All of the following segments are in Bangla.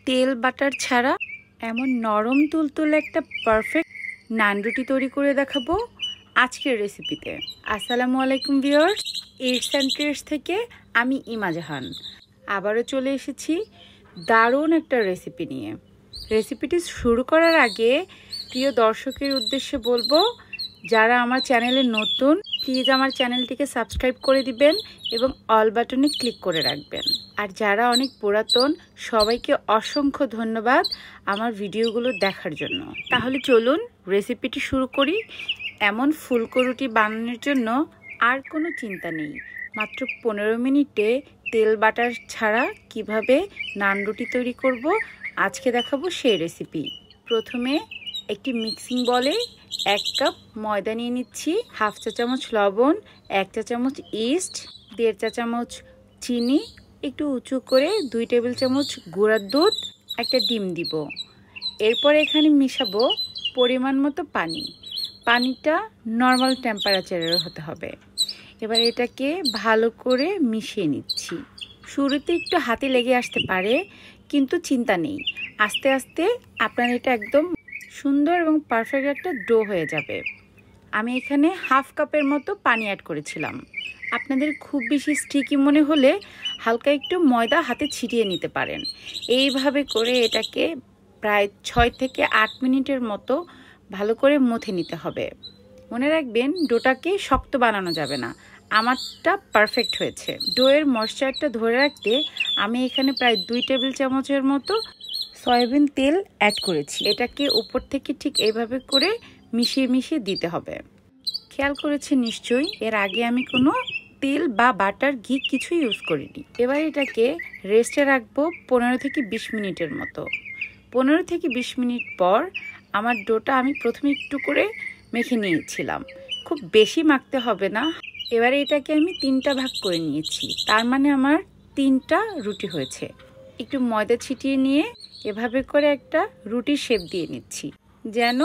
তেল বাটার ছাড়া এমন নরম তুলতুলে একটা পারফেক্ট নান রুটি তৈরি করে দেখাবো আজকের রেসিপিতে। আসসালামু আলাইকুম ভিউয়ার্স, ইটস অ্যান্ড ট্রিটস থেকে আমি ইমা জাহান আবারও চলে এসেছি দারুণ একটা রেসিপি নিয়ে। রেসিপিটি শুরু করার আগে প্রিয় দর্শকের উদ্দেশ্যে বলবো, যারা আমার চ্যানেলে নতুন প্লিজ আমার চ্যানেলটিকে সাবস্ক্রাইব করে দিবেন এবং অল বাটনে ক্লিক করে রাখবেন। আর যারা অনেক পুরাতন সবাইকে অসংখ্য ধন্যবাদ আমার ভিডিওগুলো দেখার জন্য। তাহলে চলুন রেসিপিটি শুরু করি। এমন ফুলকো রুটি বানানোর জন্য আর কোনো চিন্তা নেই, মাত্র 15 মিনিটে তেল বাটার ছাড়া কিভাবে নান রুটি তৈরি করব আজকে দেখাবো সেই রেসিপি। প্রথমে একটি মিক্সিং বলে 1 কাপ ময়দা নিয়ে নিচ্ছি, হাফ চা চামচ লবণ, 1 চা চামচ ইস্ট, 1.5 চা চামচ চিনি, একটু উঁচু করে 2 টেবিল চামচ গুঁড়ার দুধ, একটা ডিম দিব। এরপর এখানে মিশাবো পরিমাণ মতো পানি। পানিটা নর্মাল টেম্পারেচারের হতে হবে। এবার এটাকে ভালো করে মিশিয়ে নিচ্ছি। শুরুতে একটু হাতে লেগে আসতে পারে, কিন্তু চিন্তা নেই, আস্তে আস্তে আপনার এটা একদম সুন্দর এবং পারফেক্ট একটা ডো হয়ে যাবে। আমি এখানে হাফ কাপের মতো পানি অ্যাড করেছিলাম। আপনাদের খুব বেশি স্টিকি মনে হলে হালকা একটু ময়দা হাতে ছিটিয়ে নিতে পারেন। এইভাবে করে এটাকে প্রায় 6 থেকে 8 মিনিটের মতো ভালো করে মথে নিতে হবে। মনে রাখবেন, ডোটাকে শক্ত বানানো যাবে না। আমারটা পারফেক্ট হয়েছে। ডোয়ের ময়েশ্চারটা ধরে রাখতে আমি এখানে প্রায় 2 টেবিল চামচের মতো সয়াবিন তেল অ্যাড করেছি। এটাকে উপর থেকে ঠিক এইভাবে করে মিশিয়ে মিশিয়ে দিতে হবে। খেয়াল করেছেন নিশ্চয়ই, এর আগে আমি কোনো তেল বা বাটার ঘি কিছুই ইউজ করিনি। এবার এটাকে রেস্টে রাখবো 15 থেকে 20 মিনিটের মতো। 15 থেকে 20 মিনিট পর আমার ডোটা আমি প্রথমে একটু করে মেখে নিয়েছিলাম, খুব বেশি মাখতে হবে না। এবারে এটাকে আমি 3টা ভাগ করে নিয়েছি, তার মানে আমার 3টা রুটি হয়েছে। একটু ময়দা ছিটিয়ে নিয়ে এভাবে করে একটা রুটির শেপ দিয়ে নিচ্ছি, যেন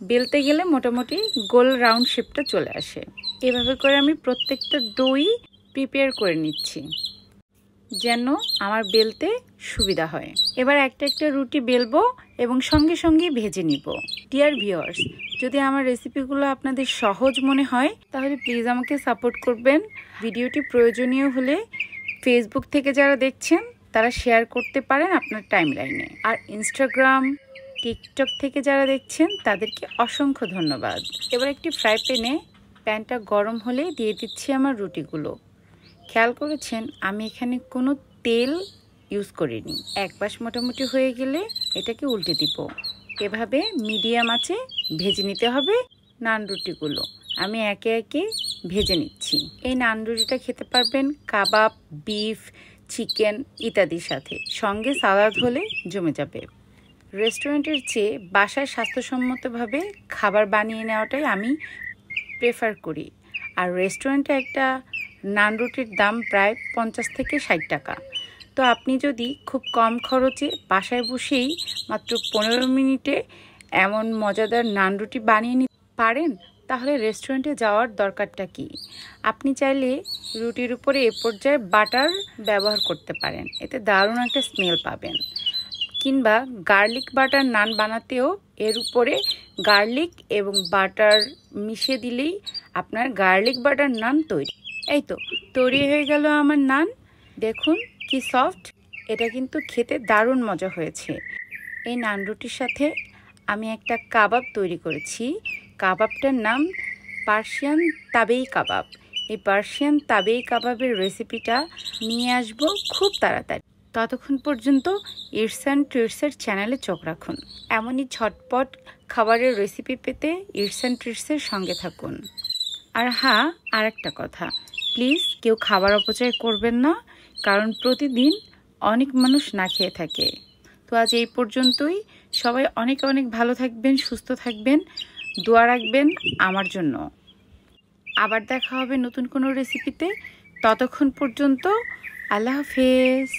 বেলতে গেলে মোটামুটি গোল রাউন্ড শেপটা চলে আসে। এভাবে করে আমি প্রত্যেকটা ডোই প্রিপেয়ার করে নিচ্ছি যেন আমার বেলতে সুবিধা হয়। এবার একটা একটা রুটি বেলবো এবং সঙ্গে সঙ্গে ভেজে নিব। ডিয়ার ভিউয়ার্স, যদি আমার রেসিপিগুলো আপনাদের সহজ মনে হয় তাহলে প্লিজ আমাকে সাপোর্ট করবেন। ভিডিওটি প্রয়োজনীয় হলে ফেসবুক থেকে যারা দেখছেন তারা শেয়ার করতে পারেন আপনার টাইমলাইনে। আর ইনস্টাগ্রাম, টিকটক থেকে যারা দেখছেন তাদেরকে অসংখ্য ধন্যবাদ। এবার একটি ফ্রাই প্যানটা গরম হলে দিয়ে দিচ্ছি আমার রুটিগুলো। খেয়াল করেছেন আমি এখানে কোনো তেল ইউজ করিনি। এক পাশ মোটামুটি হয়ে গেলে এটাকে উল্টে দিব। এভাবে মিডিয়াম আঁচে ভেজে নিতে হবে নান রুটিগুলো। আমি একে একে ভেজে নিচ্ছি। এই নান রুটিটা খেতে পারবেন কাবাব, বিফ, চিকেন ইত্যাদির সাথে, সঙ্গে সালাদ হলে জমে যাবে। রেস্টুরেন্টের চেয়ে বাসায় স্বাস্থ্যসম্মতভাবে খাবার বানিয়ে নেওয়াটাই আমি প্রেফার করি। আর রেস্টুরেন্টে একটা নান রুটির দাম প্রায় 50 থেকে 60 টাকা। তো আপনি যদি খুব কম খরচে বাসায় বসেই মাত্র 15 মিনিটে এমন মজাদার নান রুটি বানিয়ে নিতে পারেন, তাহলে রেস্টুরেন্টে যাওয়ার দরকারটা কি? আপনি চাইলে রুটির উপরে এ পর্যায়ে বাটার ব্যবহার করতে পারেন, এতে দারুণ একটা স্মেল পাবেন। কিংবা গার্লিক বাটার নান বানাতেও এর উপরে গার্লিক এবং বাটার মিশিয়ে দিলেই আপনার গার্লিক বাটার নান তৈরি। এই তো তৈরি হয়ে গেল আমার নান। দেখুন কি সফট, এটা কিন্তু খেতে দারুণ মজা হয়েছে। এই নান রুটির সাথে আমি একটা কাবাব তৈরি করেছি। কাবাবটার নাম পার্সিয়ান তাবেই কাবাব। এই পার্সিয়ান তাবেই কাবাবের রেসিপিটা নিয়ে আসবো খুব তাড়াতাড়ি। ততক্ষণ পর্যন্ত ইটস অ্যান্ড ট্রিটসের চ্যানেলে চোখ রাখুন। এমনই ঝটপট খাবারের রেসিপি পেতে ইটস অ্যান্ড ট্রিটসের সঙ্গে থাকুন। আর হ্যাঁ, আর একটা কথা, প্লিজ কেউ খাবার অপচয় করবেন না, কারণ প্রতিদিন অনেক মানুষ না খেয়ে থাকে। তো আজ এই পর্যন্তই। সবাই অনেক অনেক ভালো থাকবেন, সুস্থ থাকবেন, দোয়া রাখবেন আমার জন্য। আবার দেখা হবে নতুন কোনো রেসিপিতে। ততক্ষণ পর্যন্ত আল্লাহ হাফেজ।